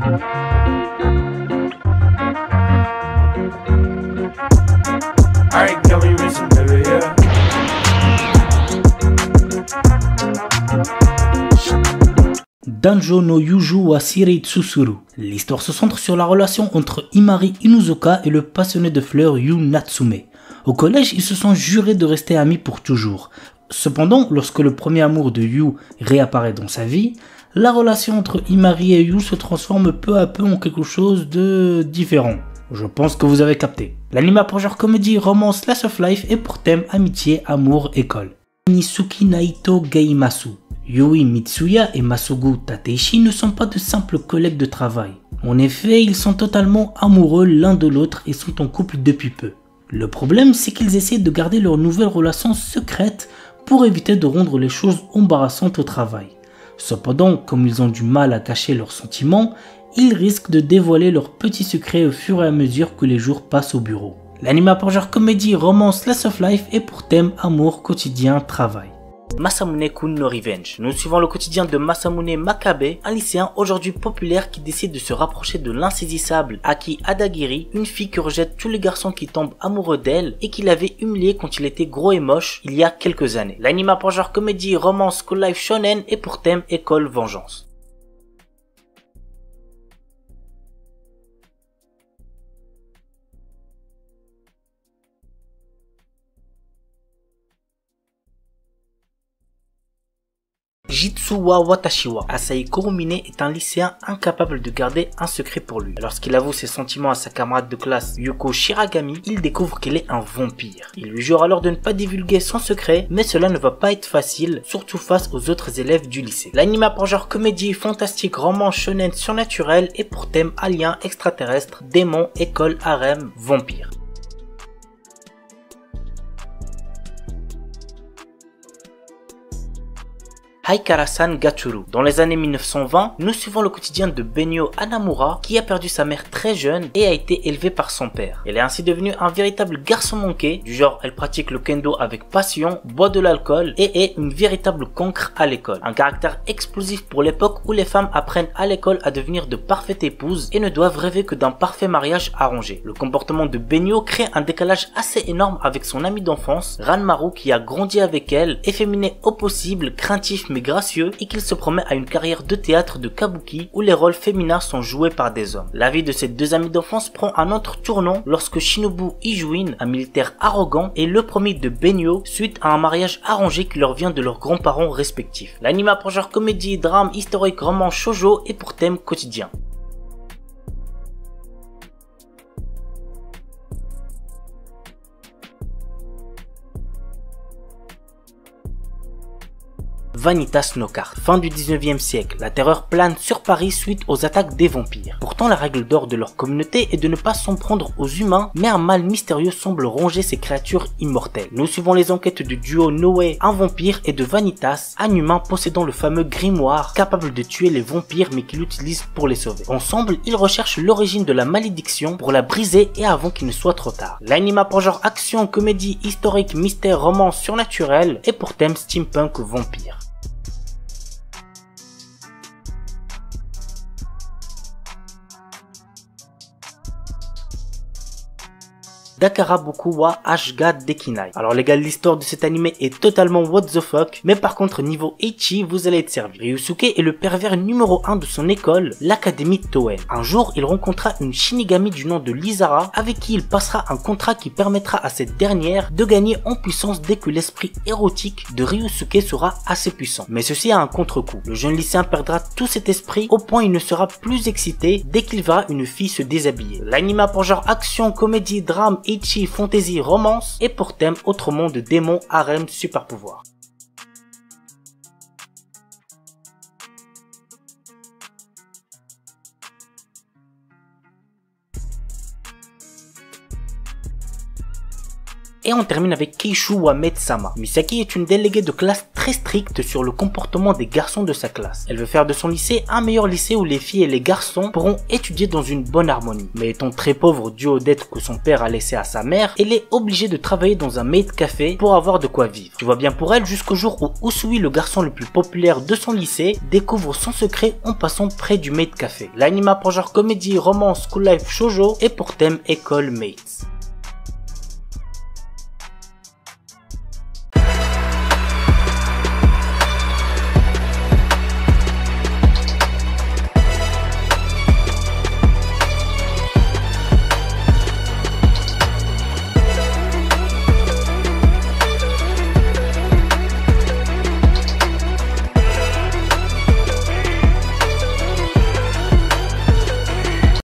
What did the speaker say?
Alright, girl, we racing, baby, yeah. Danjo no Yuju wa Shirei Tsusuru. L'histoire se centre sur la relation entre Imari Inuzuka et le passionné de fleurs Yu Natsume. Au collège, ils se sont jurés de rester amis pour toujours. Cependant, lorsque le premier amour de Yu réapparaît dans sa vie, la relation entre Imari et Yu se transforme peu à peu en quelque chose de différent. Je pense que vous avez capté. L'anime a pour genre comédie, romance, slice of life et pour thème amitié, amour, école. Nisuki Naito Geimasu. Yui Mitsuya et Masugu Tateishi ne sont pas de simples collègues de travail. En effet, ils sont totalement amoureux l'un de l'autre et sont en couple depuis peu. Le problème, c'est qu'ils essaient de garder leur nouvelle relation secrète pour éviter de rendre les choses embarrassantes au travail. Cependant, comme ils ont du mal à cacher leurs sentiments, ils risquent de dévoiler leurs petits secrets au fur et à mesure que les jours passent au bureau. L'anime a pour genre comédie, romance, slice of life et pour thème amour, quotidien, travail. Masamune-kun no Revenge. Nous suivons le quotidien de Masamune Makabe, un lycéen aujourd'hui populaire qui décide de se rapprocher de l'insaisissable Aki Adagiri, une fille que rejettent tous les garçons qui tombent amoureux d'elle et qui l'avait humilié quand il était gros et moche il y a quelques années. L'anime a pour genre comédie, romance, school life shonen et pour thème école vengeance. Jitsuwa Watashiwa. Asahi Kurumine est un lycéen incapable de garder un secret pour lui. Lorsqu'il avoue ses sentiments à sa camarade de classe Yuko Shiragami, il découvre qu'elle est un vampire. Il lui jure alors de ne pas divulguer son secret, mais cela ne va pas être facile, surtout face aux autres élèves du lycée. L'anime a pour genre comédie, fantastique, roman, shonen, surnaturel et pour thème alien, extraterrestre, démon, école, harem, vampire. Haikara-san Gachuru. Dans les années 1920, nous suivons le quotidien de Benyo Hanamura qui a perdu sa mère très jeune et a été élevée par son père. Elle est ainsi devenue un véritable garçon manqué, du genre elle pratique le kendo avec passion, boit de l'alcool et est une véritable cancre à l'école. Un caractère explosif pour l'époque où les femmes apprennent à l'école à devenir de parfaites épouses et ne doivent rêver que d'un parfait mariage arrangé. Le comportement de Benyo crée un décalage assez énorme avec son ami d'enfance, Ranmaru, qui a grandi avec elle, efféminé au possible, craintif mais gracieux et qu'il se promet à une carrière de théâtre de kabuki où les rôles féminins sont joués par des hommes. La vie de ces deux amis d'enfance prend un autre tournant lorsque Shinobu Ijuin, un militaire arrogant, est le premier de Benyo suite à un mariage arrangé qui leur vient de leurs grands-parents respectifs. L'anime a pour genre comédie, drame, historique, roman, shoujo et pour thème quotidien. Vanitas no Carte. Fin du 19e siècle, la terreur plane sur Paris suite aux attaques des vampires. Pourtant, la règle d'or de leur communauté est de ne pas s'en prendre aux humains, mais un mal mystérieux semble ronger ces créatures immortelles. Nous suivons les enquêtes du duo Noé, un vampire, et de Vanitas, un humain possédant le fameux grimoire, capable de tuer les vampires mais qui l'utilise pour les sauver. Ensemble, ils recherchent l'origine de la malédiction pour la briser et avant qu'il ne soit trop tard. L'anime a pour genre action, comédie, historique, mystère, roman, surnaturel et pour thème steampunk vampire. Dakaraboku wa Ashga Dekinai. Alors les gars, l'histoire de cet anime est totalement what the fuck, mais par contre niveau ecchi, vous allez être servi. Ryusuke est le pervers numéro 1 de son école, l'académie Toen. Un jour, il rencontra une Shinigami du nom de Lizara, avec qui il passera un contrat qui permettra à cette dernière de gagner en puissance dès que l'esprit érotique de Ryusuke sera assez puissant. Mais ceci a un contre-coup. Le jeune lycéen perdra tout cet esprit au point il ne sera plus excité dès qu'il verra une fille se déshabiller. L'anime a pour genre action, comédie, drame, ecchi, fantasy, romance et pour thème autre monde de démons, harem, super pouvoir. Et on termine avec Keishu wa Maid-sama. Misaki est une déléguée de classe très stricte sur le comportement des garçons de sa classe. Elle veut faire de son lycée un meilleur lycée où les filles et les garçons pourront étudier dans une bonne harmonie. Mais étant très pauvre dû aux dettes que son père a laissées à sa mère, elle est obligée de travailler dans un maid café pour avoir de quoi vivre. Tu vois bien pour elle jusqu'au jour où Usui, le garçon le plus populaire de son lycée, découvre son secret en passant près du maid café. L'anime a pour genre comédie, romance, school life, shoujo et pour thème école mates.